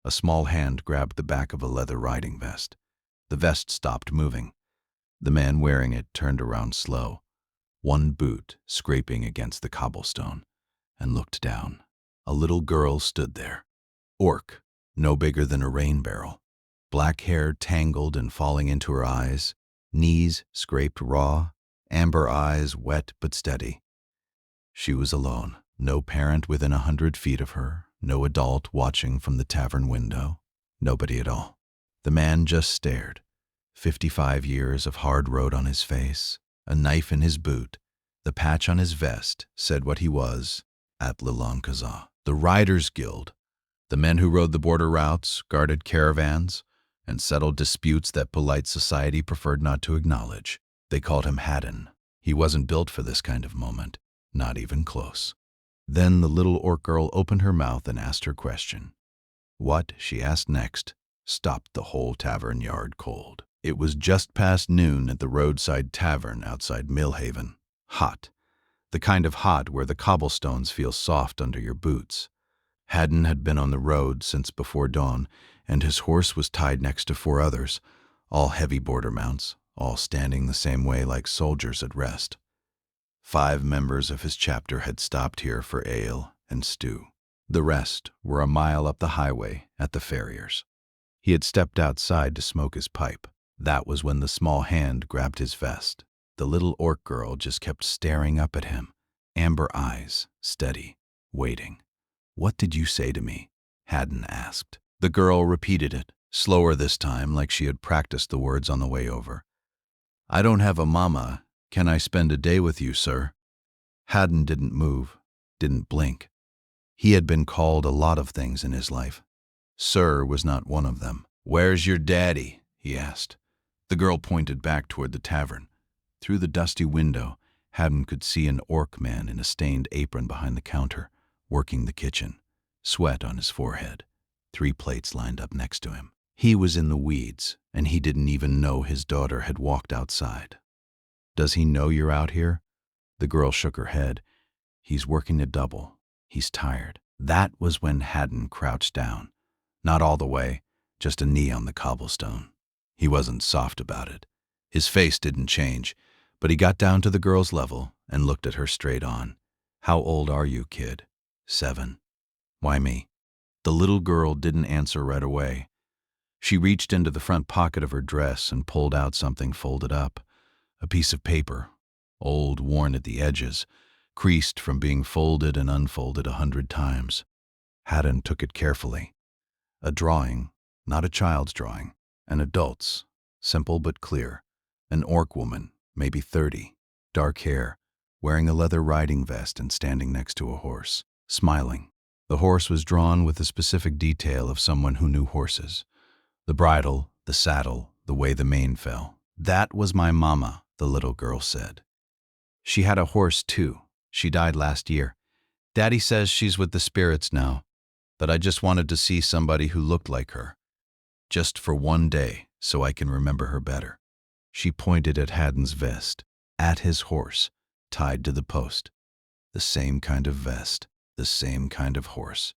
A small hand grabbed the back of a leather riding vest. The vest stopped moving. The man wearing it turned around slow, one boot scraping against the cobblestone, and looked down. A little girl stood there. Orc, no bigger than a rain barrel. Black hair tangled and falling into her eyes, knees scraped raw, amber eyes wet but steady. She was alone, no parent within 100 feet of her, no adult watching from the tavern window, nobody at all. The man just stared. 55 years of hard road on his face, a knife in his boot, the patch on his vest said what he was at Lilankaza. The Riders' Guild, the men who rode the border routes, guarded caravans, and settled disputes that polite society preferred not to acknowledge. They called him Haddon. He wasn't built for this kind of moment, not even close. Then the little orc girl opened her mouth and asked her question. What she asked next stopped the whole tavern yard cold. It was just past noon at the roadside tavern outside Millhaven. Hot. The kind of hot where the cobblestones feel soft under your boots. Haddon had been on the road since before dawn, and his horse was tied next to 4 others, all heavy border mounts, all standing the same way like soldiers at rest. 5 members of his chapter had stopped here for ale and stew. The rest were a mile up the highway at the farrier's. He had stepped outside to smoke his pipe. That was when the small hand grabbed his vest. The little orc girl just kept staring up at him, amber eyes, steady, waiting. "What did you say to me?" Haddon asked. The girl repeated it, slower this time, like she had practiced the words on the way over. "I don't have a mama. Can I spend a day with you, sir?" Haddon didn't move, didn't blink. He had been called a lot of things in his life. Sir was not one of them. "Where's your daddy?" he asked. The girl pointed back toward the tavern. Through the dusty window, Haddon could see an orc man in a stained apron behind the counter, working the kitchen, sweat on his forehead, 3 plates lined up next to him. He was in the weeds, and he didn't even know his daughter had walked outside. "Does he know you're out here?" The girl shook her head. "He's working a double. He's tired." That was when Haddon crouched down. Not all the way, just a knee on the cobblestone. He wasn't soft about it. His face didn't change, but he got down to the girl's level and looked at her straight on. "How old are you, kid?" 7. "Why me?" The little girl didn't answer right away. She reached into the front pocket of her dress and pulled out something folded up. A piece of paper, old, worn at the edges, creased from being folded and unfolded 100 times. Haddon took it carefully. A drawing, not a child's drawing, an adult's, simple but clear. An orc woman, maybe 30, dark hair, wearing a leather riding vest and standing next to a horse, smiling. The horse was drawn with the specific detail of someone who knew horses. The bridle, the saddle, the way the mane fell. "That was my mama," the little girl said. "She had a horse too. She died last year. Daddy says she's with the spirits now, but I just wanted to see somebody who looked like her. Just for one day, so I can remember her better." She pointed at Haddon's vest, at his horse, tied to the post. The same kind of vest, the same kind of horse.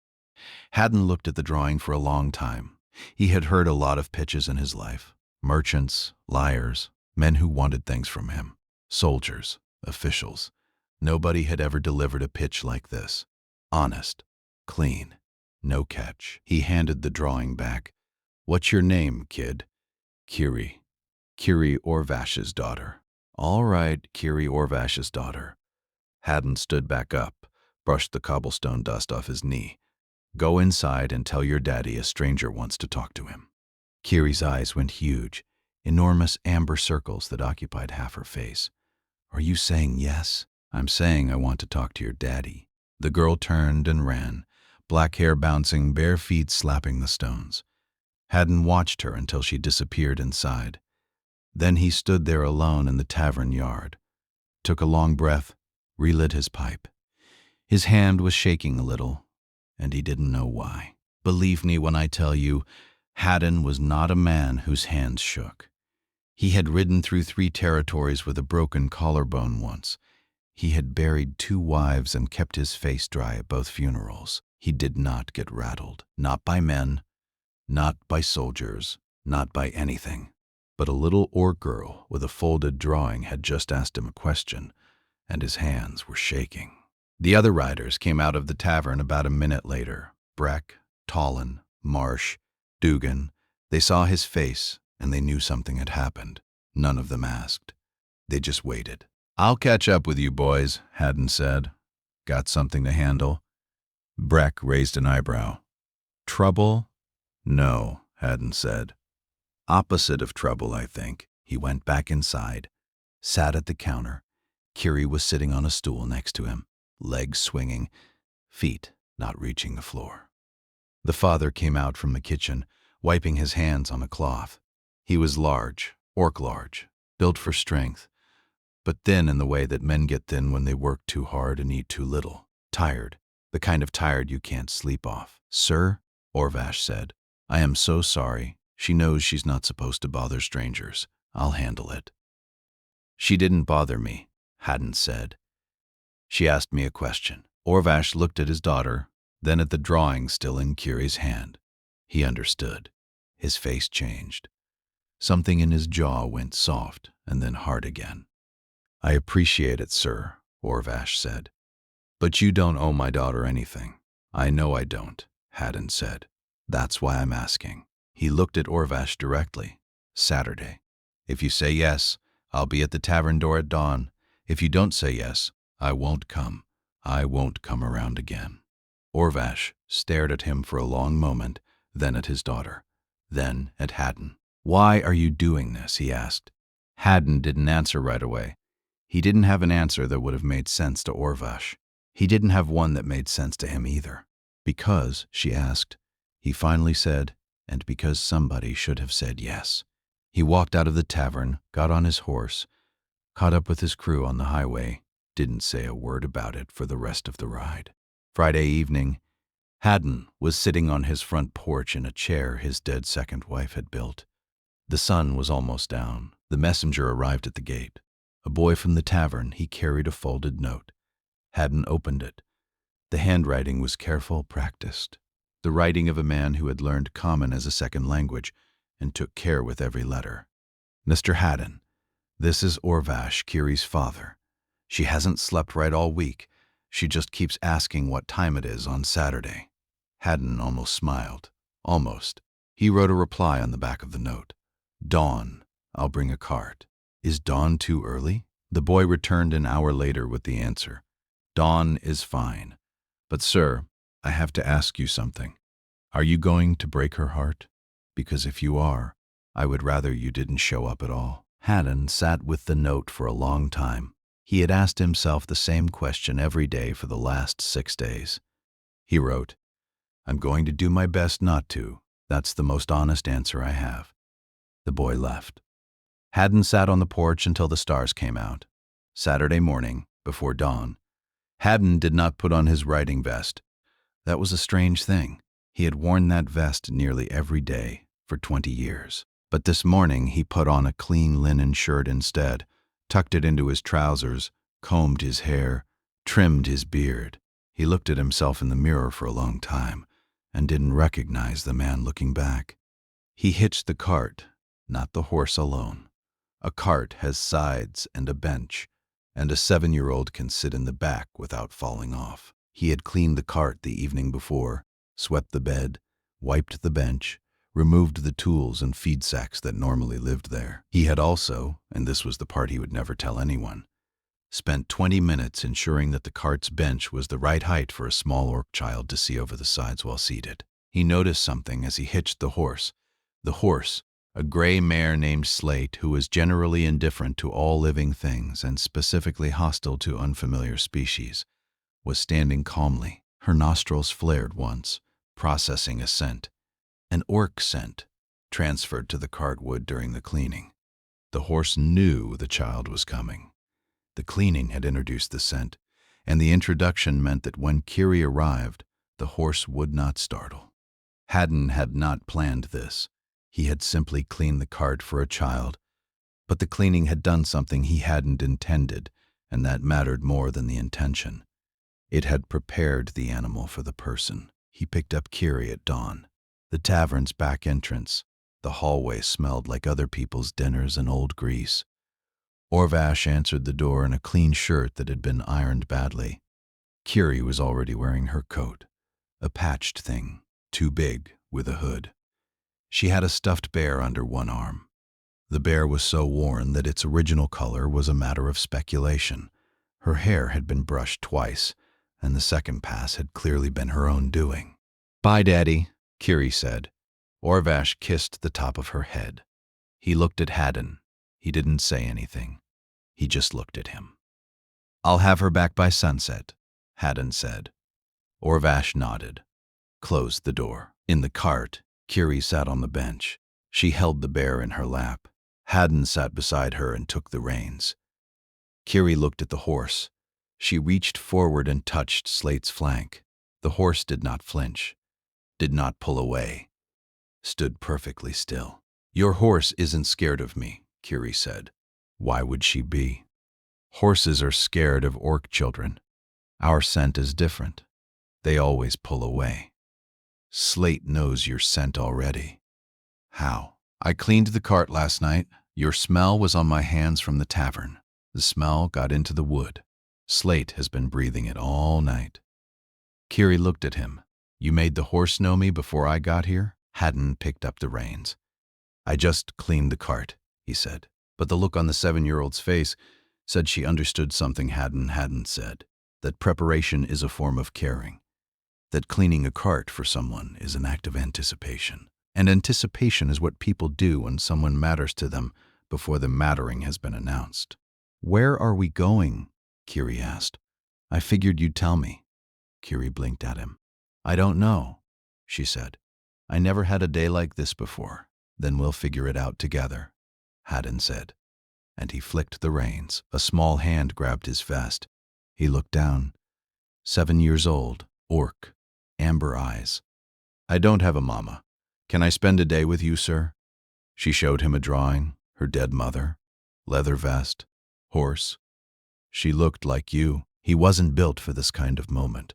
Haddon looked at the drawing for a long time. He had heard a lot of pitches in his life. Merchants, liars, men who wanted things from him. Soldiers, officials. Nobody had ever delivered a pitch like this. Honest, clean, no catch. He handed the drawing back. "What's your name, kid?" "Kiri. Kiri Orvash's daughter." "All right, Kiri Orvash's daughter." Haddon stood back up, brushed the cobblestone dust off his knee. "Go inside and tell your daddy a stranger wants to talk to him." Kiri's eyes went huge, enormous amber circles that occupied half her face. "Are you saying yes?" "I'm saying I want to talk to your daddy." The girl turned and ran, black hair bouncing, bare feet slapping the stones. Haddon watched her until she disappeared inside. Then he stood there alone in the tavern yard, took a long breath, relit his pipe. His hand was shaking a little, and he didn't know why. Believe me when I tell you, Haddon was not a man whose hands shook. He had ridden through 3 territories with a broken collarbone once. He had buried 2 wives and kept his face dry at both funerals. He did not get rattled, not by men, Not by soldiers, not by anything. But a little orc girl with a folded drawing had just asked him a question, and his hands were shaking. The other riders came out of the tavern about a minute later. Breck, Tallon, Marsh, Dugan. They saw his face, and they knew something had happened. None of them asked. They just waited. "I'll catch up with you, boys," Haddon said. "Got something to handle?" Breck raised an eyebrow. "Trouble?" "No," Haddon said. "Opposite of trouble, I think." He went back inside, sat at the counter. Kiri was sitting on a stool next to him, legs swinging, feet not reaching the floor. The father came out from the kitchen, wiping his hands on a cloth. He was large, orc large, built for strength, but thin in the way that men get thin when they work too hard and eat too little. Tired, the kind of tired you can't sleep off. "Sir," Orvash said, "I am so sorry. She knows she's not supposed to bother strangers. I'll handle it." "She didn't bother me," Haddon said. "She asked me a question." Orvash looked at his daughter, then at the drawing still in Kiri's hand. He understood. His face changed. Something in his jaw went soft and then hard again. "I appreciate it, sir," Orvash said. "But you don't owe my daughter anything." "I know I don't," Haddon said. "That's why I'm asking." He looked at Orvash directly. "Saturday. If you say yes, I'll be at the tavern door at dawn. If you don't say yes, I won't come. I won't come around again." Orvash stared at him for a long moment, then at his daughter, then at Haddon. "Why are you doing this?" he asked. Haddon didn't answer right away. He didn't have an answer that would have made sense to Orvash. He didn't have one that made sense to him either. "Because," she asked. He finally said, "And because somebody should have said yes." He walked out of the tavern, got on his horse, caught up with his crew on the highway, didn't say a word about it for the rest of the ride. Friday evening, Haddon was sitting on his front porch in a chair his dead second wife had built. The sun was almost down. The messenger arrived at the gate. A boy from the tavern. He carried a folded note. Haddon opened it. The handwriting was careful, practiced. The writing of a man who had learned Common as a second language and took care with every letter. "Mr. Haddon, this is Orvash, Kiri's father. She hasn't slept right all week. She just keeps asking what time it is on Saturday." Haddon almost smiled. Almost. He wrote a reply on the back of the note. "Dawn. I'll bring a cart." "Is dawn too early?" The boy returned an hour later with the answer. "Dawn is fine. But, sir, I have to ask you something. Are you going to break her heart? Because if you are, I would rather you didn't show up at all." Haddon sat with the note for a long time. He had asked himself the same question every day for the last 6 days. He wrote, "I'm going to do my best not to. That's the most honest answer I have." The boy left. Haddon sat on the porch until the stars came out. Saturday morning, before dawn, Haddon did not put on his riding vest. That was a strange thing. He had worn that vest nearly every day for 20 years. But this morning he put on a clean linen shirt instead, tucked it into his trousers, combed his hair, trimmed his beard. He looked at himself in the mirror for a long time and didn't recognize the man looking back. He hitched the cart, not the horse alone. A cart has sides and a bench, and a 7-year-old can sit in the back without falling off. He had cleaned the cart the evening before, swept the bed, wiped the bench, removed the tools and feed sacks that normally lived there. He had also, and this was the part he would never tell anyone, spent 20 minutes ensuring that the cart's bench was the right height for a small orc child to see over the sides while seated. He noticed something as he hitched the horse. The horse, a gray mare named Slate, who was generally indifferent to all living things and specifically hostile to unfamiliar species, was standing calmly. Her nostrils flared once, processing a scent. An orc scent, transferred to the cartwood during the cleaning. The horse knew the child was coming. The cleaning had introduced the scent, and the introduction meant that when Kiri arrived, the horse would not startle. Haddon had not planned this. He had simply cleaned the cart for a child, but the cleaning had done something he hadn't intended, and that mattered more than the intention. It had prepared the animal for the person. He picked up Kiri at dawn. The tavern's back entrance. The hallway smelled like other people's dinners and old grease. Orvash answered the door in a clean shirt that had been ironed badly. Kiri was already wearing her coat, a patched thing, too big, with a hood. She had a stuffed bear under one arm. The bear was so worn that its original color was a matter of speculation. Her hair had been brushed twice, and the second pass had clearly been her own doing. "Bye, Daddy," Kiri said. Orvash kissed the top of her head. He looked at Haddon. He didn't say anything. He just looked at him. "I'll have her back by sunset," Haddon said. Orvash nodded, closed the door. In the cart, Kiri sat on the bench. She held the bear in her lap. Haddon sat beside her and took the reins. Kiri looked at the horse. She reached forward and touched Slate's flank. The horse did not flinch, did not pull away, stood perfectly still. "Your horse isn't scared of me," Kiri said. Why would she be? Horses are scared of orc children. Our scent is different. They always pull away. Slate knows your scent already. How? "I cleaned the cart last night. Your smell was on my hands from the tavern. The smell got into the wood. Slate has been breathing it all night." Kiri looked at him. "You made the horse know me before I got here?" Haddon picked up the reins. "I just cleaned the cart," he said. But the look on the 7-year-old's face said she understood something Haddon hadn't said, that preparation is a form of caring, that cleaning a cart for someone is an act of anticipation. And anticipation is what people do when someone matters to them before the mattering has been announced. "Where are we going?" Kiri asked. "I figured you'd tell me." Kiri blinked at him. "I don't know," she said. "I never had a day like this before." "Then we'll figure it out together," Haddon said. And he flicked the reins. A small hand grabbed his vest. He looked down. 7 years old, orc, amber eyes. "I don't have a mama. Can I spend a day with you, sir?" She showed him a drawing, her dead mother, leather vest, horse. "She looked like you." He wasn't built for this kind of moment.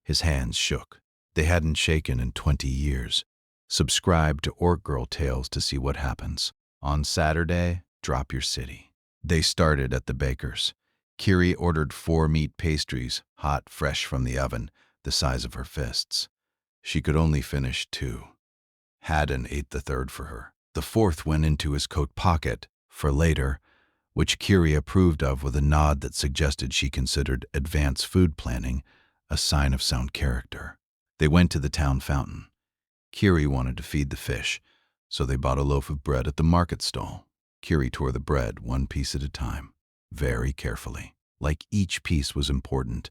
His hands shook. They hadn't shaken in 20 years. Subscribe to Orc Girl Tales to see what happens. On Saturday, drop your city. They started at the baker's. Kiri ordered 4 meat pastries, hot, fresh from the oven, the size of her fists. She could only finish 2. Haddon ate the 3rd for her. The 4th went into his coat pocket, for later, which Kiri approved of with a nod that suggested she considered advanced food planning a sign of sound character. They went to the town fountain. Kiri wanted to feed the fish, so they bought a loaf of bread at the market stall. Kiri tore the bread 1 piece at a time, very carefully, like each piece was important,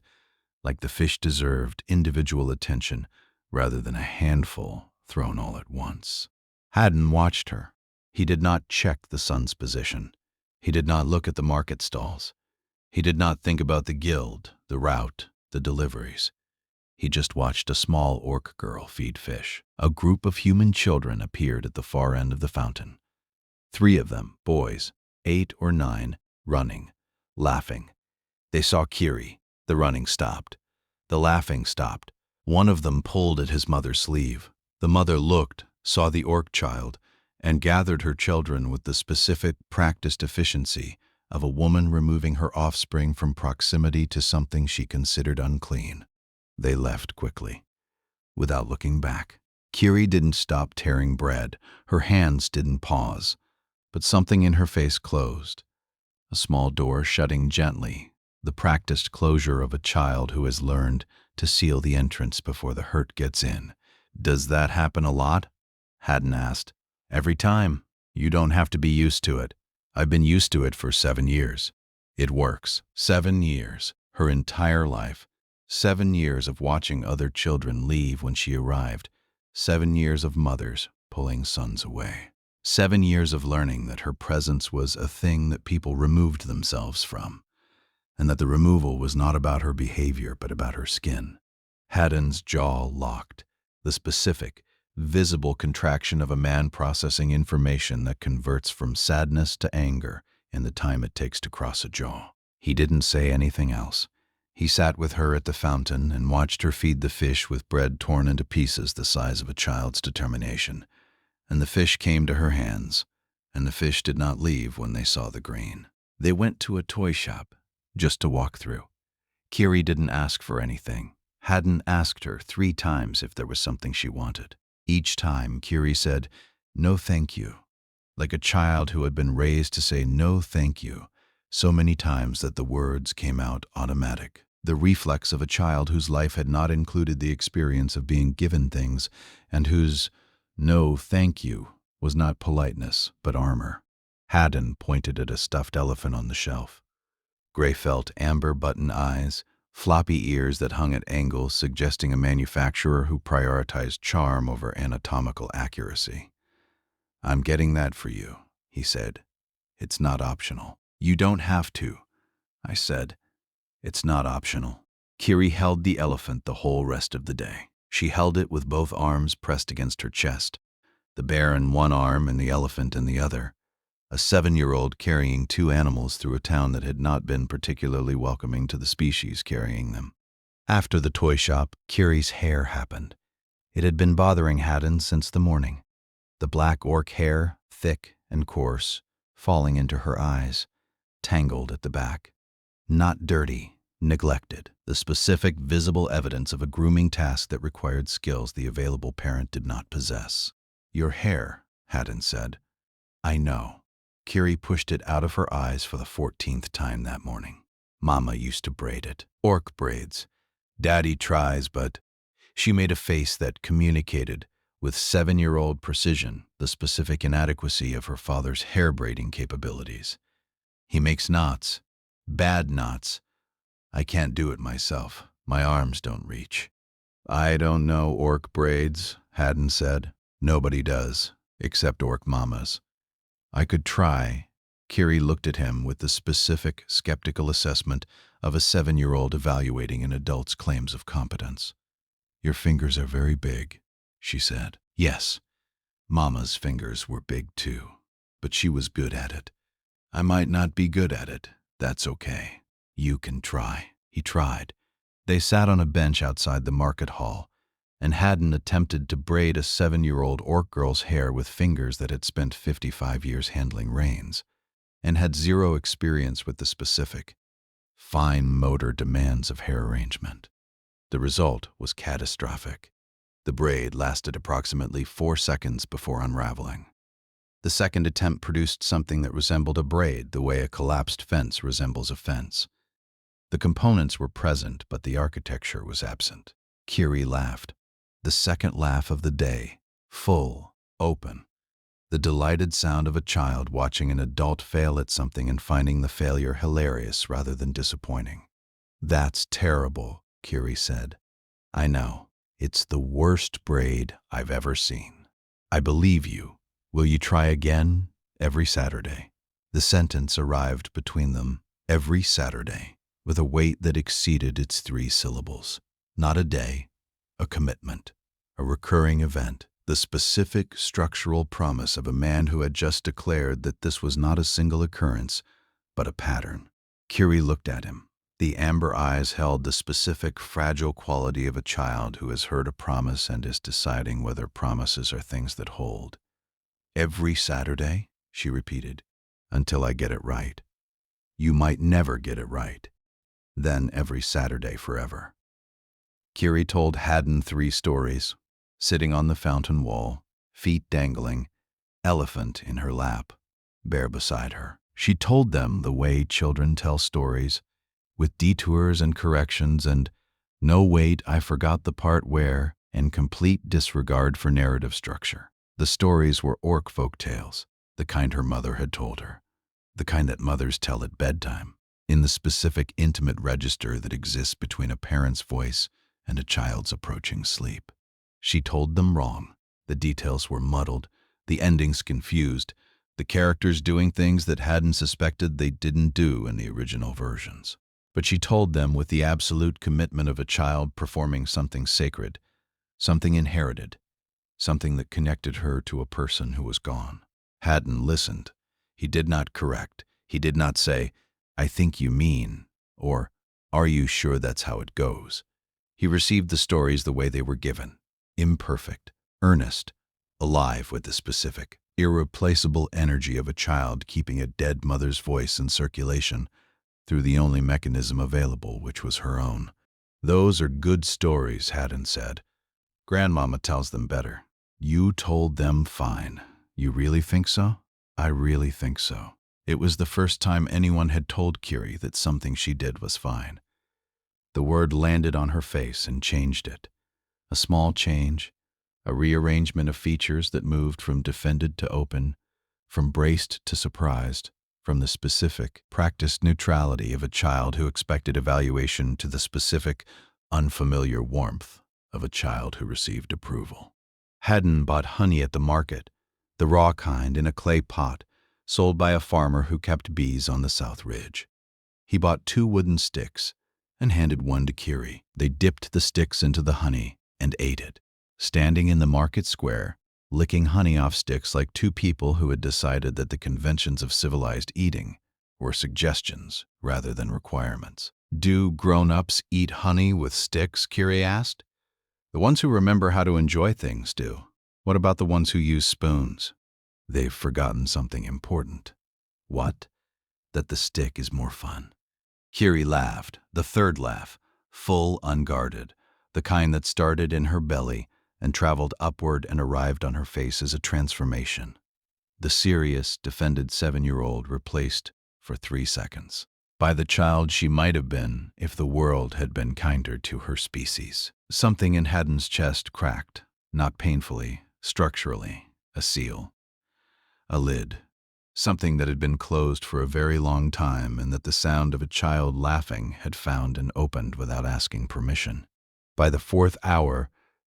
like the fish deserved individual attention rather than a handful thrown all at once. Haddon watched her. He did not check the sun's position. He did not look at the market stalls. He did not think about the guild, the route, the deliveries. He just watched a small orc girl feed fish. A group of human children appeared at the far end of the fountain. 3 of them, boys, 8 or 9, running, laughing. They saw Kiri. The running stopped. The laughing stopped. One of them pulled at his mother's sleeve. The mother looked, saw the orc child, and gathered her children with the specific, practiced efficiency of a woman removing her offspring from proximity to something she considered unclean. They left quickly, without looking back. Kiri didn't stop tearing bread. Her hands didn't pause, but something in her face closed. A small door shutting gently, the practiced closure of a child who has learned to seal the entrance before the hurt gets in. "Does that happen a lot?" Haddon asked. "Every time. You don't have to be used to it. I've been used to it for 7 years. It works. 7 years. Her entire life. 7 years of watching other children leave when she arrived. 7 years of mothers pulling sons away. 7 years of learning that her presence was a thing that people removed themselves from, and that the removal was not about her behavior but about her skin." Haddon's jaw locked. The specific, visible contraction of a man processing information that converts from sadness to anger in the time it takes to cross a jaw. He didn't say anything else. He sat with her at the fountain and watched her feed the fish with bread torn into pieces the size of a child's determination. And the fish came to her hands, and the fish did not leave when they saw the grain. They went to a toy shop, just to walk through. Kiri didn't ask for anything. Haddon asked her 3 times if there was something she wanted. Each time, Kiri said, "No thank you," like a child who had been raised to say no thank you so many times that the words came out automatic. The reflex of a child whose life had not included the experience of being given things and whose no thank you was not politeness but armor. Haddon pointed at a stuffed elephant on the shelf. Gray felt amber button eyes, floppy ears that hung at angles suggesting a manufacturer who prioritized charm over anatomical accuracy. "I'm getting that for you," he said. "It's not optional." "You don't have to," I said. "It's not optional." Kiri held the elephant the whole rest of the day. She held it with both arms pressed against her chest, the bear in one arm and the elephant in the other, a 7-year-old carrying 2 animals through a town that had not been particularly welcoming to the species carrying them. After the toy shop, Kiri's hair happened. It had been bothering Haddon since the morning. The black orc hair, thick and coarse, falling into her eyes, tangled at the back. Not dirty, neglected, the specific visible evidence of a grooming task that required skills the available parent did not possess. "Your hair," Haddon said. "I know." Kiri pushed it out of her eyes for the 14th time that morning. "Mama used to braid it. Orc braids. Daddy tries, but..." She made a face that communicated, with 7-year-old precision, the specific inadequacy of her father's hair braiding capabilities. "He makes knots. Bad knots. I can't do it myself. My arms don't reach." "I don't know orc braids," Haddon said. "Nobody does, except orc mamas. I could try." Kiri looked at him with the specific, skeptical assessment of a 7-year-old evaluating an adult's claims of competence. "Your fingers are very big," she said. Yes, Mama's fingers were big too, but she was good at it. "I might not be good at it. That's okay. You can try." He tried. They sat on a bench outside the market hall, and Haddon attempted to braid a 7-year-old orc girl's hair with fingers that had spent 55 years handling reins, and had 0 experience with the specific, fine motor demands of hair arrangement. The result was catastrophic. The braid lasted approximately 4 seconds before unraveling. The second attempt produced something that resembled a braid the way a collapsed fence resembles a fence. The components were present, but the architecture was absent. Kiri laughed. The second laugh of the day, full, open. The delighted sound of a child watching an adult fail at something and finding the failure hilarious rather than disappointing. "That's terrible," Kiri said. "I know. It's the worst braid I've ever seen." "I believe you. Will you try again every Saturday?" The sentence arrived between them, every Saturday, with a weight that exceeded its 3 syllables. Not a day, a commitment, a recurring event, the specific structural promise of a man who had just declared that this was not a single occurrence, but a pattern. Kiri looked at him. The amber eyes held the specific, fragile quality of a child who has heard a promise and is deciding whether promises are things that hold. "Every Saturday," she repeated, "until I get it right." "You might never get it right." "Then every Saturday forever." Kiri told Haddon 3 stories, sitting on the fountain wall, feet dangling, elephant in her lap, bear beside her. She told them the way children tell stories, with detours and corrections and, "No, wait, I forgot the part where," and complete disregard for narrative structure. The stories were orc folk tales, the kind her mother had told her, the kind that mothers tell at bedtime, in the specific intimate register that exists between a parent's voice and a child's approaching sleep. She told them wrong. The details were muddled, the endings confused, the characters doing things that Haddon suspected they didn't do in the original versions. But she told them with the absolute commitment of a child performing something sacred, something inherited, something that connected her to a person who was gone. Haddon listened. He did not correct. He did not say, "I think you mean," or Are you sure that's how it goes? He received the stories the way they were given. Imperfect, earnest, alive with the specific, irreplaceable energy of a child keeping a dead mother's voice in circulation through the only mechanism available, which was her own. Those are good stories, Haddon said. Grandmama tells them better. You told them fine. You really think so? I really think so. It was the first time anyone had told Kiri that something she did was fine. The word landed on her face and changed it. A small change, a rearrangement of features that moved from defended to open, from braced to surprised, from the specific, practiced neutrality of a child who expected evaluation to the specific, unfamiliar warmth of a child who received approval. Haddon bought honey at the market, the raw kind in a clay pot, sold by a farmer who kept bees on the South Ridge. He bought 2 wooden sticks and handed one to Kiri. They dipped the sticks into the honey and ate it, standing in the market square, licking honey off sticks like 2 people who had decided that the conventions of civilized eating were suggestions rather than requirements. Do grown-ups eat honey with sticks? Kiri asked. The ones who remember how to enjoy things do. What about the ones who use spoons? They've forgotten something important. What? That the stick is more fun. Kiri laughed, the third laugh, full, unguarded, the kind that started in her belly and traveled upward and arrived on her face as a transformation. The serious, defended 7-year-old replaced for 3 seconds by the child she might have been if the world had been kinder to her species. Something in Haddon's chest cracked, not painfully, structurally, a seal. A lid. Something that had been closed for a very long time and that the sound of a child laughing had found and opened without asking permission. By the 4th hour,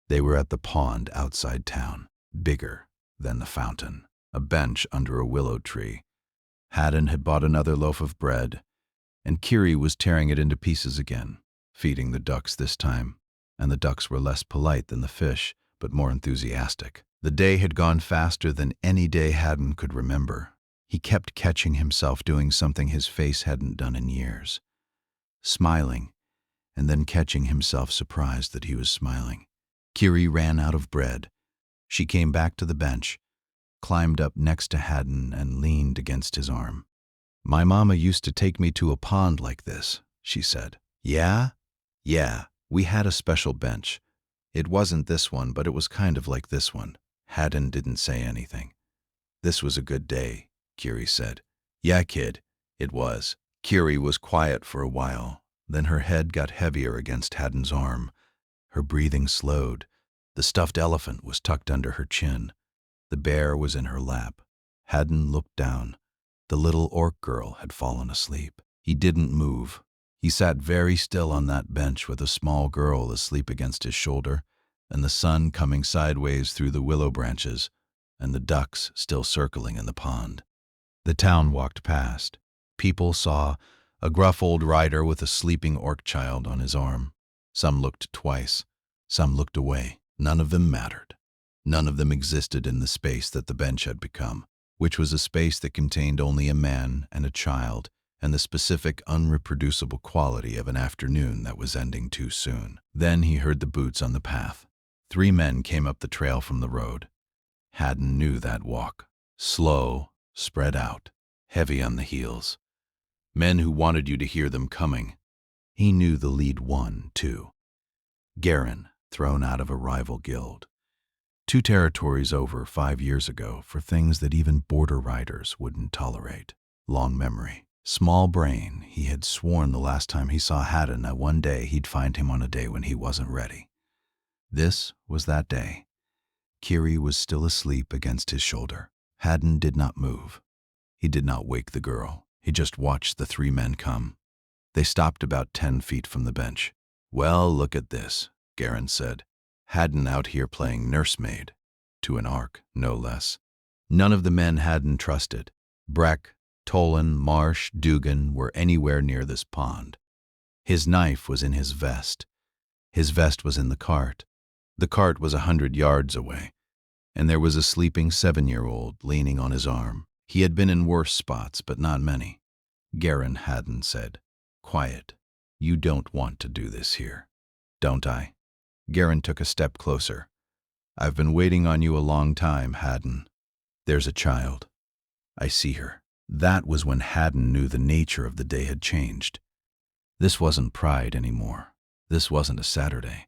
they were at the pond outside town, bigger than the fountain, a bench under a willow tree. Haddon had bought another loaf of bread, and Kiri was tearing it into pieces again, feeding the ducks this time, and the ducks were less polite than the fish, but more enthusiastic. The day had gone faster than any day Haddon could remember. He kept catching himself doing something his face hadn't done in years. Smiling, and then catching himself surprised that he was smiling. Kiri ran out of bread. She came back to the bench, climbed up next to Haddon and leaned against his arm. My mama used to take me to a pond like this, she said. Yeah? Yeah, we had a special bench. It wasn't this one, but it was kind of like this one. Haddon didn't say anything. This was a good day, Kiri said. Yeah, kid, it was. Kiri was quiet for a while, then her head got heavier against Haddon's arm. Her breathing slowed. The stuffed elephant was tucked under her chin. The bear was in her lap. Haddon looked down. The little orc girl had fallen asleep. He didn't move. He sat very still on that bench with a small girl asleep against his shoulder, and the sun coming sideways through the willow branches, and the ducks still circling in the pond. The town walked past. People saw a gruff old rider with a sleeping orc child on his arm. Some looked twice. Some looked away. None of them mattered. None of them existed in the space that the bench had become, which was a space that contained only a man and a child, and the specific, unreproducible quality of an afternoon that was ending too soon. Then he heard the boots on the path. 3 men came up the trail from the road. Haddon knew that walk. Slow, spread out, heavy on the heels. Men who wanted you to hear them coming. He knew the lead one, too. Garen, thrown out of a rival guild. 2 territories over 5 years ago for things that even border riders wouldn't tolerate. Long memory. Small brain, he had sworn the last time he saw Haddon that one day he'd find him on a day when he wasn't ready. This was that day. Kiri was still asleep against his shoulder. Haddon did not move. He did not wake the girl. He just watched the 3 men come. They stopped about 10 feet from the bench. Well, look at this, Garen said. Haddon out here playing nursemaid. To an arc, no less. None of the men Haddon trusted. Breck, Tolan, Marsh, Dugan were anywhere near this pond. His knife was in his vest. His vest was in the cart. The cart was 100 yards away, and there was a sleeping 7-year-old leaning on his arm. He had been in worse spots, but not many. Garen Haddon said, quiet, You don't want to do this here, don't I? Garen took a step closer. I've been waiting on you a long time, Haddon. There's a child. I see her. That was when Haddon knew the nature of the day had changed. This wasn't pride anymore. This wasn't a Saturday.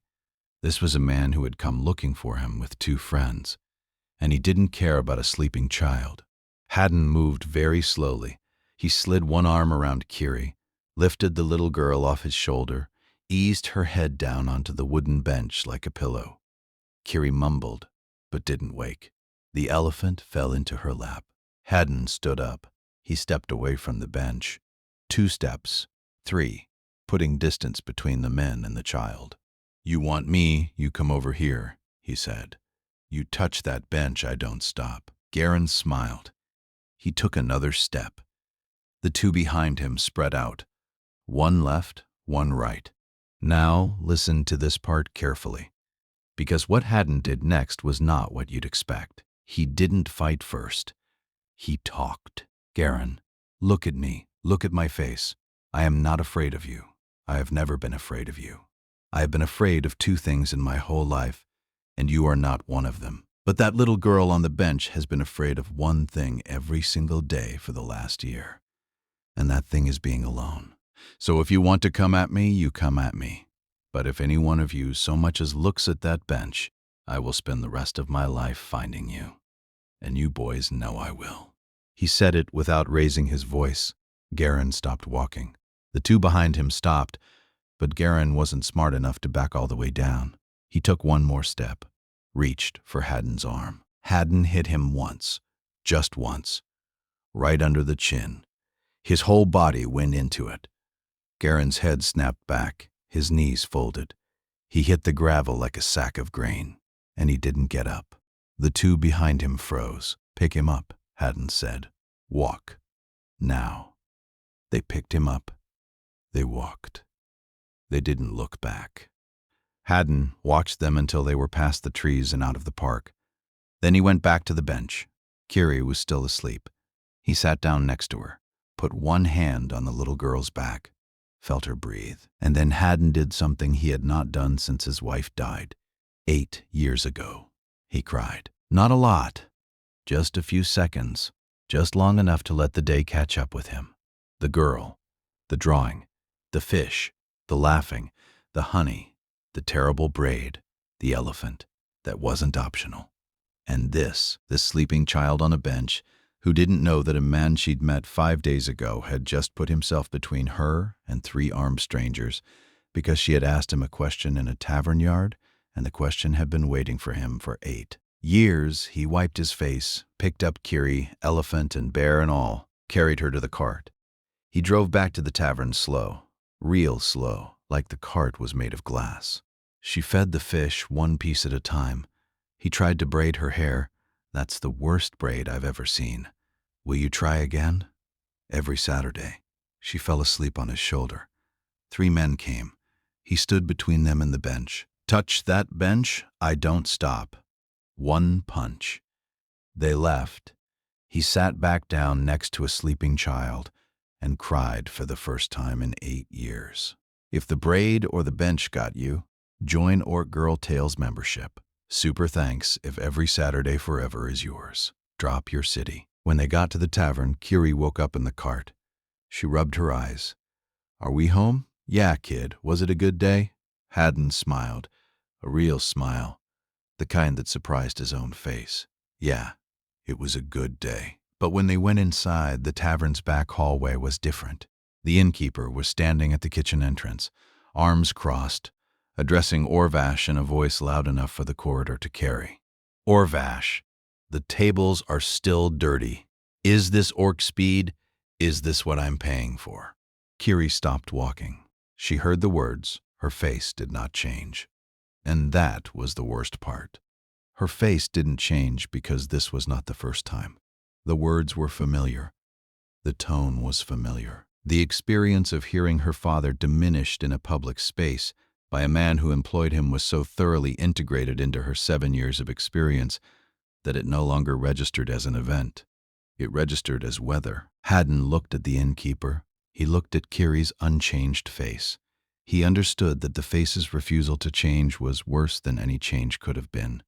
This was a man who had come looking for him with two friends, and he didn't care about a sleeping child. Haddon moved very slowly. He slid one arm around Kiri, lifted the little girl off his shoulder, eased her head down onto the wooden bench like a pillow. Kiri mumbled, but didn't wake. The elephant fell into her lap. Haddon stood up. He stepped away from the bench. 2 steps, 3, putting distance between the men and the child. You want me, you come over here, he said. You touch that bench, I don't stop. Garen smiled. He took another step. The 2 behind him spread out. 1 left, 1 right. Now listen to this part carefully, because what Haddon did next was not what you'd expect. He didn't fight first. He talked. Garen, look at me. Look at my face. I am not afraid of you. I have never been afraid of you. I have been afraid of 2 things in my whole life, and you are not one of them. But that little girl on the bench has been afraid of one thing every single day for the last year, and that thing is being alone. So if you want to come at me, you come at me. But if any one of you so much as looks at that bench, I will spend the rest of my life finding you. And you boys know I will. He said it without raising his voice. Garen stopped walking. The 2 behind him stopped, but Garen wasn't smart enough to back all the way down. He took 1 more step, reached for Haddon's arm. Haddon hit him once, just once, right under the chin. His whole body went into it. Garen's head snapped back, his knees folded. He hit the gravel like a sack of grain, and he didn't get up. The 2 behind him froze. Pick him up, Haddon said. Walk. Now. They picked him up. They walked. They didn't look back. Haddon watched them until they were past the trees and out of the park. Then he went back to the bench. Kiri was still asleep. He sat down next to her, put 1 hand on the little girl's back, felt her breathe. And then Haddon did something he had not done since his wife died. 8 years ago, he cried. Not a lot, just a few seconds, just long enough to let the day catch up with him. The girl, the drawing, the fish, the laughing, the honey, the terrible braid, the elephant that wasn't optional. And this sleeping child on a bench who didn't know that a man she'd met 5 days ago had just put himself between her and 3 armed strangers because she had asked him a question in a tavern yard, and the question had been waiting for him for 8 years. He wiped his face, picked up Kiri, elephant and bear and all, carried her to the cart. He drove back to the tavern slow, real slow, like the cart was made of glass. She fed the fish 1 piece at a time. He tried to braid her hair. That's the worst braid I've ever seen. Will you try again? Every Saturday. She fell asleep on his shoulder. 3 men came. He stood between them and the bench. Touch that bench, I don't stop. 1 punch. They left. He sat back down next to a sleeping child and cried for the first time in 8 years. If the braid or the bench got you, join Orc Girl Tales membership. Super thanks if every Saturday forever is yours. Drop your city. When they got to the tavern, Kiri woke up in the cart. She rubbed her eyes. Are we home? Yeah, kid. Was it a good day? Haddon smiled. A real smile. The kind that surprised his own face. Yeah, it was a good day. But when they went inside, the tavern's back hallway was different. The innkeeper was standing at the kitchen entrance, arms crossed, addressing Orvash in a voice loud enough for the corridor to carry. Orvash, the tables are still dirty. Is this orc speed? Is this what I'm paying for? Kiri stopped walking. She heard the words. Her face did not change. And that was the worst part. Her face didn't change because this was not the first time. The words were familiar. The tone was familiar. The experience of hearing her father diminished in a public space by a man who employed him was so thoroughly integrated into her 7 years of experience that it no longer registered as an event. It registered as weather. Haddon looked at the innkeeper. He looked at Kiri's unchanged face. He understood that the face's refusal to change was worse than any change could have been,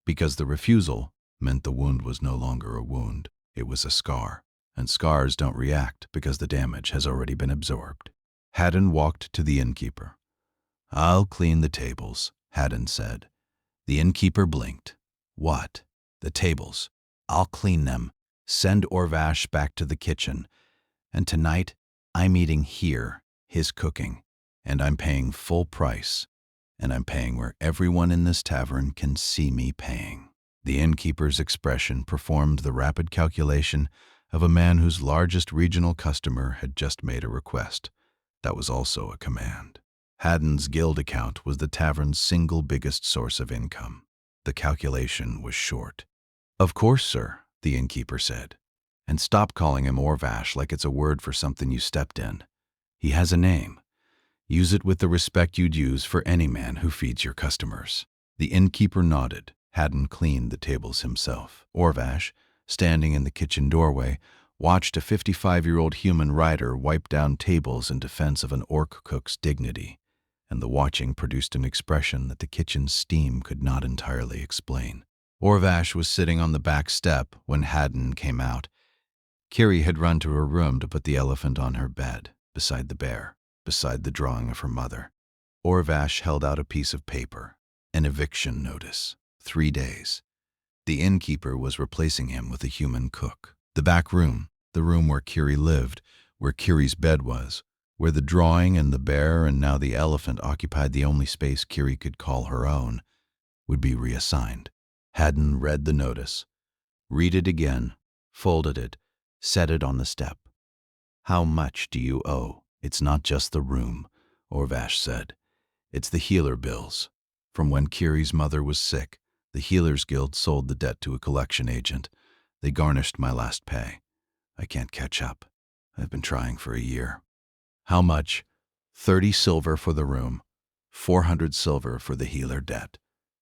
because the refusal meant the wound was no longer a wound, it was a scar, and scars don't react because the damage has already been absorbed. Haddon walked to the innkeeper. "I'll clean the tables," Haddon said. The innkeeper blinked. "What? The tables? I'll clean them. Send Orvash back to the kitchen. And tonight, I'm eating here, his cooking, and I'm paying full price, and I'm paying where everyone in this tavern can see me paying." The innkeeper's expression performed the rapid calculation of a man whose largest regional customer had just made a request. That was also a command. Haddon's guild account was the tavern's single biggest source of income. The calculation was short. "Of course, sir," the innkeeper said. "And stop calling him Orvash like it's a word for something you stepped in. He has a name. Use it with the respect you'd use for any man who feeds your customers." The innkeeper nodded. Haddon cleaned the tables himself. Orvash, standing in the kitchen doorway, watched a 55-year-old human rider wipe down tables in defense of an orc cook's dignity, and the watching produced an expression that the kitchen's steam could not entirely explain. Orvash was sitting on the back step when Haddon came out. Kiri had run to her room to put the elephant on her bed, beside the bear, beside the drawing of her mother. Orvash held out a piece of paper, an eviction notice, 3 days. The innkeeper was replacing him with a human cook. The back room, the room where Kiri lived, where Kiri's bed was, where the drawing and the bear and now the elephant occupied the only space Kiri could call her own, would be reassigned. Haddon read the notice, read it again, folded it, set it on the step. "How much do you owe? It's not just the room," Orvash said. "It's the healer bills. From when Kiri's mother was sick, the Healers Guild sold the debt to a collection agent. They garnished my last pay. I can't catch up. I've been trying for a year." "How much?" 30 silver for the room, 400 silver for the healer debt."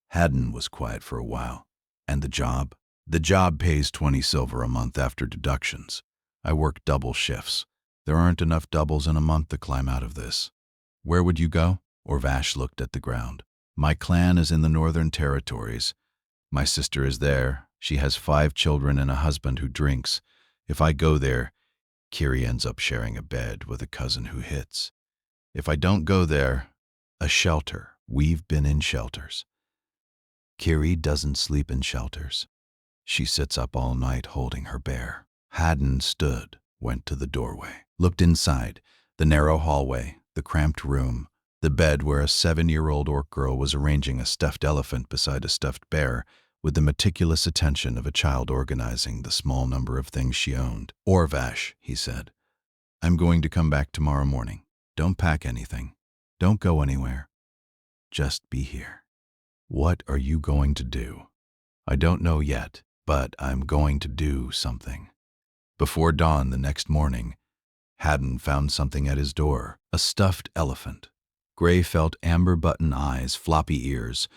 Haddon was quiet for a while. "And the job?" "The job pays 20 silver a month after deductions. I work double shifts. There aren't enough doubles in a month to climb out of this." "Where would you go?" Orvash looked at the ground. "My clan is in the Northern Territories. My sister is there. She has 5 children and a husband who drinks. If I go there, Kiri ends up sharing a bed with a cousin who hits. If I don't go there, a shelter. We've been in shelters." "Kiri doesn't sleep in shelters. She sits up all night holding her bear." Haddon stood, went to the doorway, looked inside, the narrow hallway, the cramped room, the bed where a 7-year-old orc girl was arranging a stuffed elephant beside a stuffed bear with the meticulous attention of a child organizing the small number of things she owned. "Orvash," he said, "I'm going to come back tomorrow morning. Don't pack anything. Don't go anywhere. Just be here." "What are you going to do?" "I don't know yet, but I'm going to do something." Before dawn the next morning, Haddon found something at his door, a stuffed elephant. Gray felt amber button eyes, floppy ears,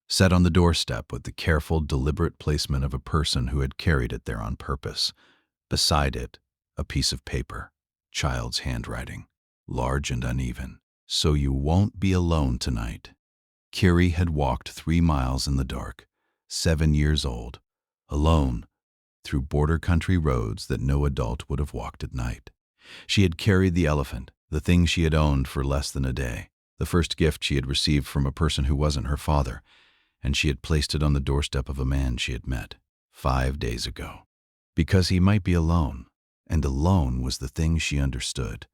set on the doorstep with the careful, deliberate placement of a person who had carried it there on purpose. Beside it, a piece of paper, child's handwriting, large and uneven. "So you won't be alone tonight." Kiri had walked 3 miles in the dark, 7 years old, alone, through border country roads that no adult would have walked at night. She had carried the elephant, the thing she had owned for less than a day, the first gift she had received from a person who wasn't her father, and she had placed it on the doorstep of a man she had met 5 days ago. Because he might be alone, and alone was the thing she understood,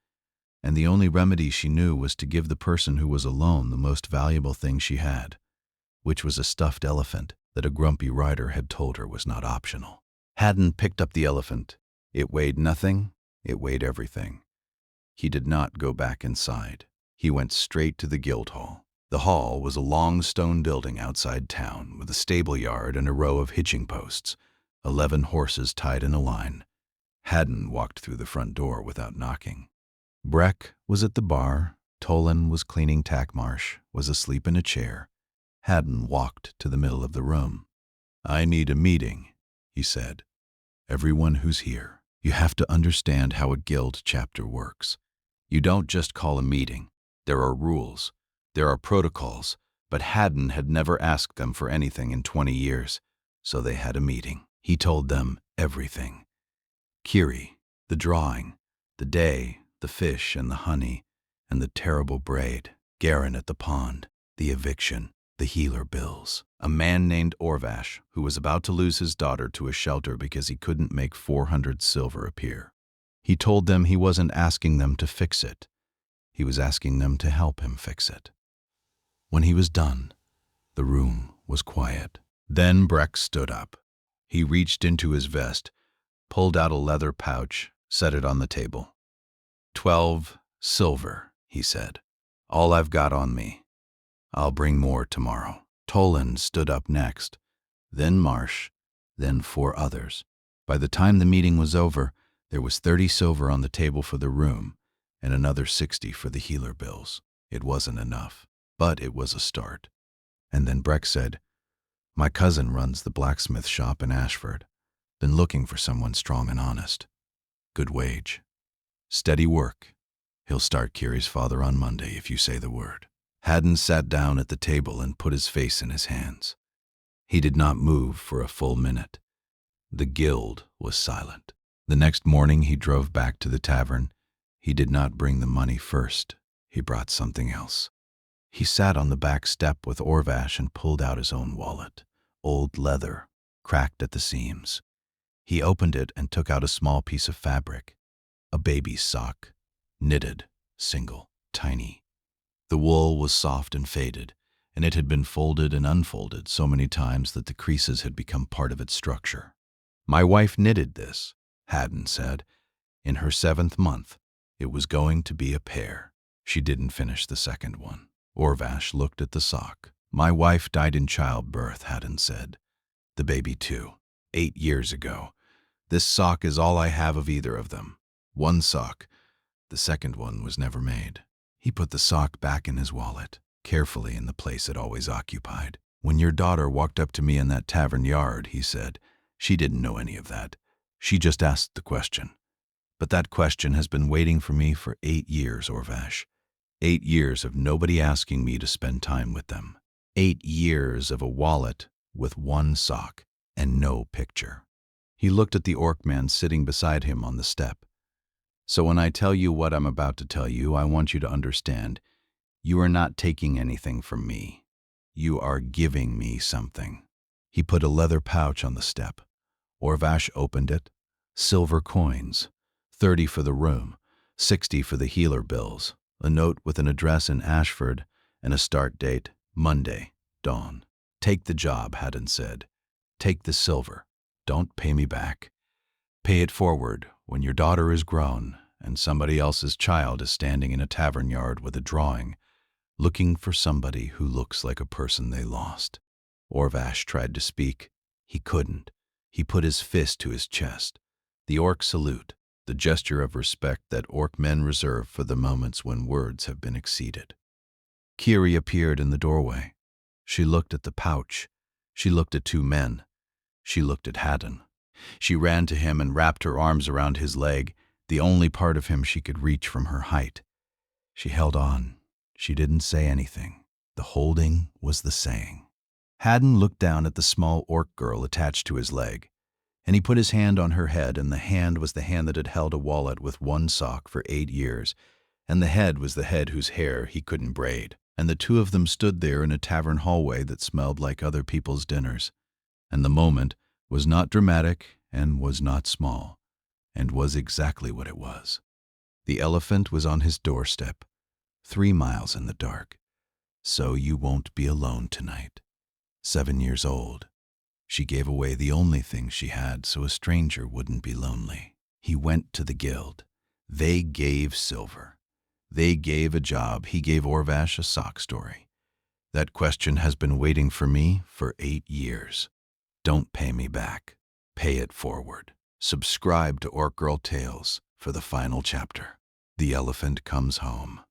and the only remedy she knew was to give the person who was alone the most valuable thing she had, which was a stuffed elephant that a grumpy rider had told her was not optional. Haddon picked up the elephant. It weighed nothing, it weighed everything. He did not go back inside. He went straight to the guild hall. The hall was a long stone building outside town with a stable yard and a row of hitching posts, 11 horses tied in a line. Haddon walked through the front door without knocking. Breck was at the bar. Tolan was cleaning Tackmarsh, was asleep in a chair. Haddon walked to the middle of the room. "I need a meeting," he said. "Everyone who's here. You have to understand how a guild chapter works. You don't just call a meeting. There are rules. There are protocols. But Haddon had never asked them for anything in 20 years, so they had a meeting. He told them everything. Kiri, the drawing, the day, the fish and the honey, and the terrible braid, Garin at the pond, the eviction, the healer bills. A man named Orvash, who was about to lose his daughter to a shelter because he couldn't make 400 silver appear. He told them he wasn't asking them to fix it. He was asking them to help him fix it. When he was done, the room was quiet. Then Breck stood up. He reached into his vest, pulled out a leather pouch, set it on the table. 12 silver, he said. All I've got on me. I'll bring more tomorrow. Toland stood up next, then Marsh, then 4 others. By the time the meeting was over, there was 30 silver on the table for the room and another 60 for the healer bills. It wasn't enough, but it was a start. And then Breck said, "My cousin runs the blacksmith shop in Ashford. Been looking for someone strong and honest. Good wage. Steady work. He'll start Kiri's father on Monday if you say the word." Haddon sat down at the table and put his face in his hands. He did not move for a full minute. The guild was silent. The next morning he drove back to the tavern. He did not bring the money first. He brought something else. He sat on the back step with Orvash and pulled out his own wallet. Old leather, cracked at the seams. He opened it and took out a small piece of fabric. A baby's sock. Knitted, single, tiny. The wool was soft and faded, and it had been folded and unfolded so many times that the creases had become part of its structure. "My wife knitted this," Haddon said. "In her 7th month. It was going to be a pair. She didn't finish the second one." Orvash looked at the sock. "My wife died in childbirth," Haddon said. "The baby too. 8 years ago. This sock is all I have of either of them. One sock. The second one was never made." He put the sock back in his wallet, carefully in the place it always occupied. "When your daughter walked up to me in that tavern yard," he said, "she didn't know any of that. She just asked the question. But that question has been waiting for me for 8 years, Orvash. 8 years of nobody asking me to spend time with them. 8 years of a wallet with one sock and no picture." He looked at the orc man sitting beside him on the step. "So when I tell you what I'm about to tell you, I want you to understand, you are not taking anything from me. You are giving me something." He put a leather pouch on the step. Orvash opened it. Silver coins. 30 for the room, 60 for the healer bills, a note with an address in Ashford, and a start date, Monday, dawn. "Take the job," Haddon said. "Take the silver. Don't pay me back. Pay it forward when your daughter is grown and somebody else's child is standing in a tavern yard with a drawing, looking for somebody who looks like a person they lost." Orvash tried to speak. He couldn't. He put his fist to his chest. The orc salute, the gesture of respect that orc men reserve for the moments when words have been exceeded. Kiri appeared in the doorway. She looked at the pouch. She looked at 2 men. She looked at Haddon. She ran to him and wrapped her arms around his leg, the only part of him she could reach from her height. She held on. She didn't say anything. The holding was the saying. Haddon looked down at the small orc girl attached to his leg, and he put his hand on her head, and the hand was the hand that had held a wallet with one sock for 8 years, and the head was the head whose hair he couldn't braid. And the 2 of them stood there in a tavern hallway that smelled like other people's dinners. And the moment was not dramatic and was not small, and was exactly what it was. The elephant was on his doorstep, 3 miles in the dark. "So you won't be alone tonight." 7 years old. She gave away the only thing she had so a stranger wouldn't be lonely. He went to the guild. They gave silver. They gave a job. He gave Orvash a sock story. "That question has been waiting for me for 8 years. Don't pay me back. Pay it forward." Subscribe to Orc Girl Tales for the final chapter. The elephant comes home.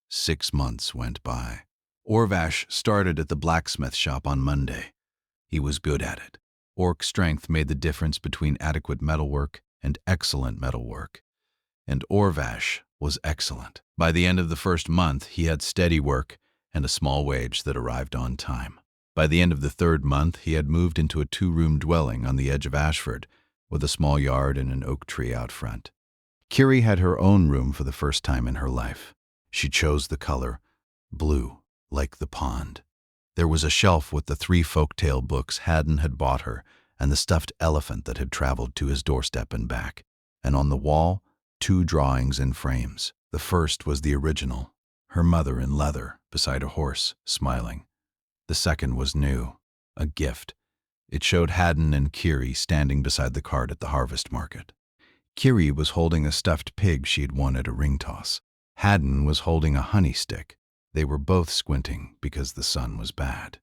6 months went by. Orvash started at the blacksmith shop on Monday. He was good at it. Orc strength made the difference between adequate metalwork and excellent metalwork. And Orvash was excellent. By the end of the first month, he had steady work and a small wage that arrived on time. By the end of the third month, he had moved into a two-room dwelling on the edge of Ashford, with a small yard and an oak tree out front. Kiri had her own room for the first time in her life. She chose the color blue, like the pond. There was a shelf with the 3 folktale books Haddon had bought her and the stuffed elephant that had traveled to his doorstep and back. And on the wall, 2 drawings in frames. The first was the original, her mother in leather, beside a horse, smiling. The second was new, a gift. It showed Haddon and Kiri standing beside the cart at the harvest market. Kiri was holding a stuffed pig she had won at a ring toss. Haddon was holding a honey stick. They were both squinting because the sun was bad.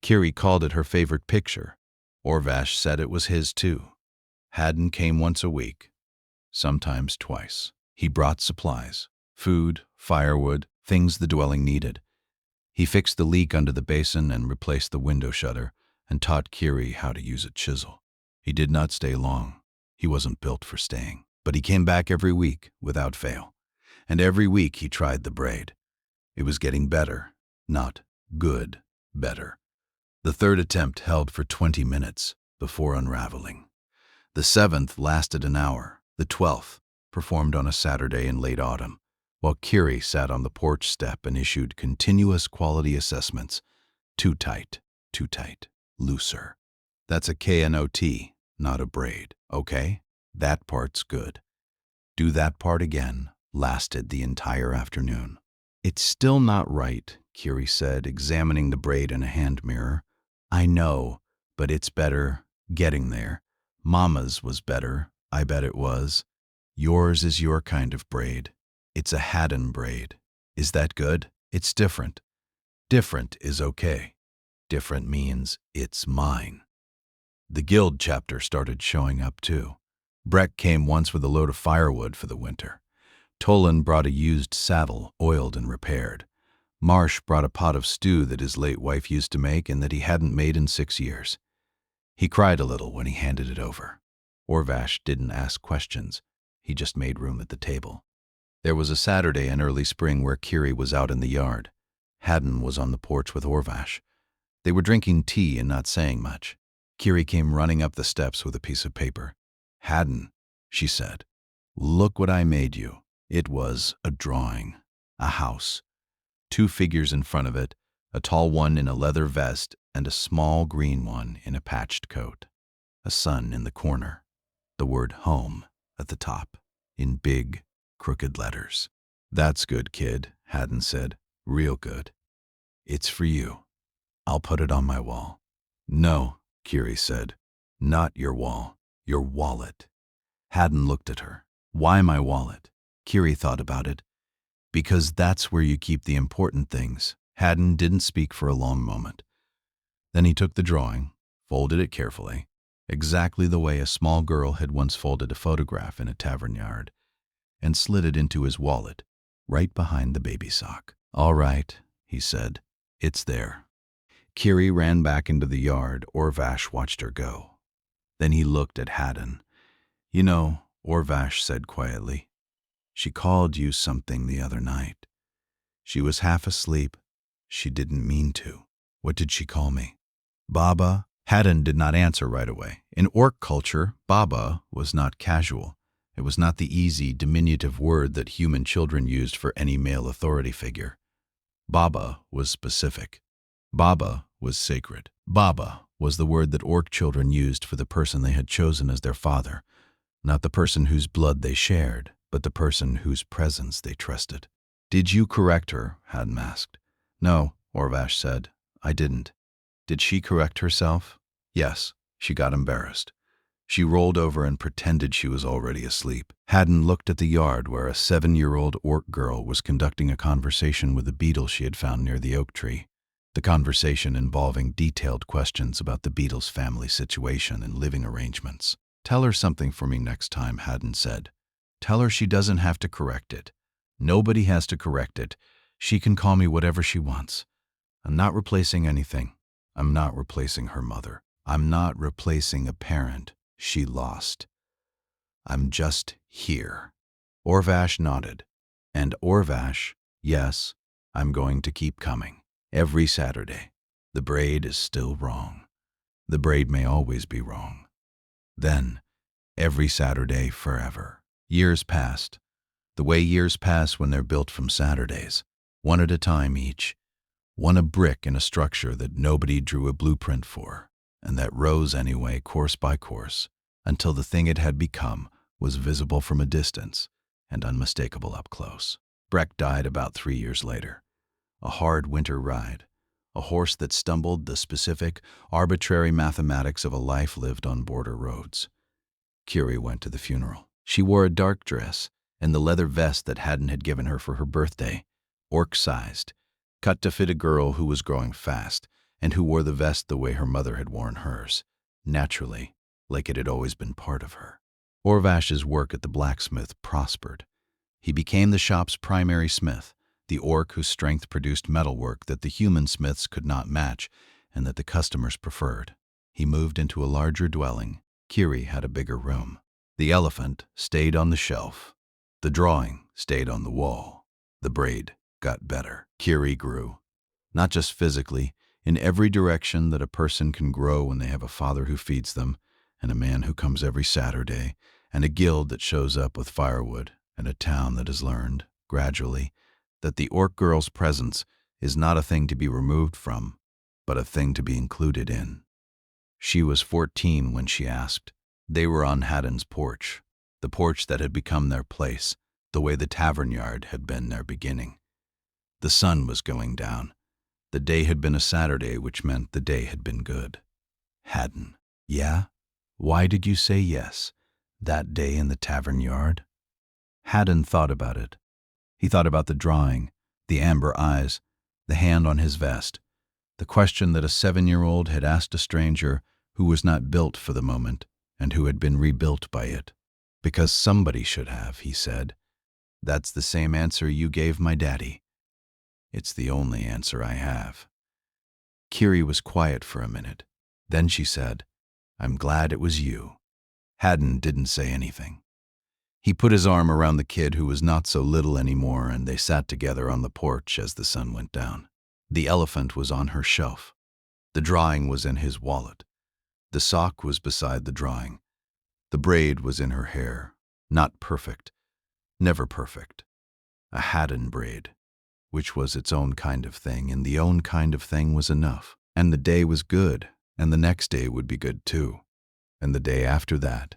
Kiri called it her favorite picture. Orvash said it was his too. Haddon came once a week, sometimes twice. He brought supplies, food, firewood, things the dwelling needed. He fixed the leak under the basin and replaced the window shutter and taught Kiri how to use a chisel. He did not stay long. He wasn't built for staying. But he came back every week, without fail. And every week he tried the braid. It was getting better, not good, better. The third attempt held for 20 minutes before unraveling. The 7th lasted an hour. The 12th performed on a Saturday in late autumn, while Kiri sat on the porch step and issued continuous quality assessments. Too tight, looser. That's a KNOT, not a braid, okay? That part's good. Do that part again. Lasted the entire afternoon. It's still not right, Kiri said, examining the braid in a hand mirror. I know, but it's better, getting there. Mama's was better, I bet it was. Yours is your kind of braid. It's a Haddon braid. Is that good? It's different. Different is okay. Different means it's mine. The guild chapter started showing up too. Breck came once with a load of firewood for the winter. Tolan brought a used saddle, oiled and repaired. Marsh brought a pot of stew that his late wife used to make and that he hadn't made in 6 years. He cried a little when he handed it over. Orvash didn't ask questions. He just made room at the table. There was a Saturday in early spring where Kiri was out in the yard. Haddon was on the porch with Orvash. They were drinking tea and not saying much. Kiri came running up the steps with a piece of paper. Haddon, she said, look what I made you. It was a drawing, a house. 2 figures in front of it, a tall one in a leather vest and a small green one in a patched coat. A sun in the corner, the word home at the top, in big, crooked letters. That's good, kid, Haddon said, real good. It's for you. I'll put it on my wall. No, Kiri said, not your wall, your wallet. Haddon looked at her. Why my wallet? Kiri thought about it. Because that's where you keep the important things. Haddon didn't speak for a long moment. Then he took the drawing, folded it carefully, exactly the way a small girl had once folded a photograph in a tavern yard, and slid it into his wallet, right behind the baby sock. All right, he said, it's there. Kiri ran back into the yard. Orvash watched her go. Then he looked at Haddon. You know, Orvash said quietly, she called you something the other night. She was half asleep. She didn't mean to. What did she call me? Baba? Haddon did not answer right away. In Orc culture, Baba was not casual. It was not the easy, diminutive word that human children used for any male authority figure. Baba was specific. Baba was sacred. Baba was the word that Orc children used for the person they had chosen as their father, not the person whose blood they shared, but the person whose presence they trusted. Did you correct her? Haddon asked. No, Orvash said. I didn't. Did she correct herself? Yes. She got embarrassed. She rolled over and pretended she was already asleep. Haddon looked at the yard where a 7-year-old Orc girl was conducting a conversation with a beetle she had found near the oak tree. The conversation involving detailed questions about the beetle's family situation and living arrangements. Tell her something for me next time, Haddon said. Tell her she doesn't have to correct it. Nobody has to correct it. She can call me whatever she wants. I'm not replacing anything. I'm not replacing her mother. I'm not replacing a parent she lost. I'm just here. Orvash nodded. And Orvash, yes, I'm going to keep coming. Every Saturday. The braid is still wrong. The braid may always be wrong. Then, every Saturday forever. Years passed. The way years pass when they're built from Saturdays, one at a time each. One a brick in a structure that nobody drew a blueprint for, and that rose anyway, course by course, until the thing it had become was visible from a distance and unmistakable up close. Breck died about 3 years later. A hard winter ride. A horse that stumbled the specific, arbitrary mathematics of a life lived on border roads. Curie went to the funeral. She wore a dark dress and the leather vest that Haddon had given her for her birthday, orc-sized, cut to fit a girl who was growing fast and who wore the vest the way her mother had worn hers, naturally, like it had always been part of her. Orvash's work at the blacksmith prospered. He became the shop's primary smith, the orc whose strength produced metalwork that the human smiths could not match and that the customers preferred. He moved into a larger dwelling. Curie had a bigger room. The elephant stayed on the shelf. The drawing stayed on the wall. The braid got better. Curie grew, not just physically, in every direction that a person can grow when they have a father who feeds them, and a man who comes every Saturday, and a guild that shows up with firewood, and a town that has learned, gradually, that the orc girl's presence is not a thing to be removed from, but a thing to be included in. She was 14 when she asked. They were on Haddon's porch, the porch that had become their place, the way the tavern yard had been their beginning. The sun was going down. The day had been a Saturday, which meant the day had been good. Haddon. Yeah? Why did you say yes, that day in the tavern yard? Haddon thought about it. He thought about the drawing, the amber eyes, the hand on his vest, the question that a 7-year-old had asked a stranger who was not built for the moment and who had been rebuilt by it. Because somebody should have, he said. That's the same answer you gave my daddy. It's the only answer I have. Curie was quiet for a minute. Then she said, I'm glad it was you. Haddon didn't say anything. He put his arm around the kid who was not so little anymore, and they sat together on the porch as the sun went down. The elephant was on her shelf. The drawing was in his wallet. The sock was beside the drawing. The braid was in her hair. Not perfect. Never perfect. A Haddon braid, which was its own kind of thing, and the own kind of thing was enough. And the day was good, and the next day would be good too. And the day after that,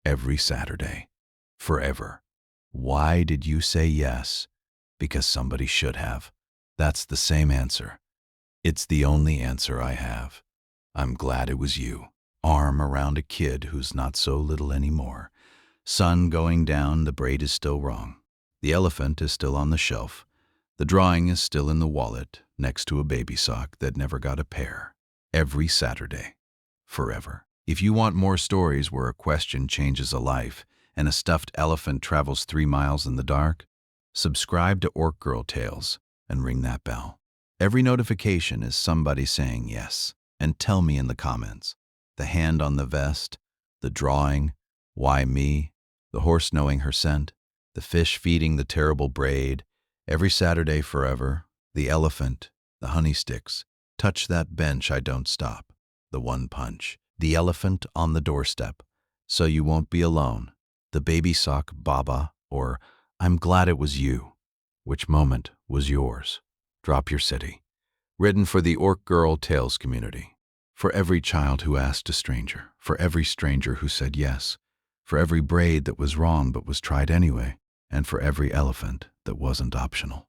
every Saturday. Forever. Why did you say yes? Because somebody should have. That's the same answer. It's the only answer I have. I'm glad it was you. Arm around a kid who's not so little anymore. Sun going down, the braid is still wrong. The elephant is still on the shelf. The drawing is still in the wallet, next to a baby sock that never got a pair. Every Saturday. Forever. If you want more stories where a question changes a life, and a stuffed elephant travels 3 miles in the dark, subscribe to Orc Girl Tales and ring that bell. Every notification is somebody saying yes. And tell me in the comments. The hand on the vest, the drawing, why me, the horse knowing her scent, the fish feeding the terrible braid, every Saturday forever, the elephant, the honey sticks, touch that bench, I don't stop, the one punch, the elephant on the doorstep, so you won't be alone, the baby sock Baba, or I'm glad it was you. Which moment was yours? Drop your city. Written for the Orc Girl Tales community. For every child who asked a stranger. For every stranger who said yes. For every braid that was wrong but was tried anyway. And for every elephant that wasn't optional.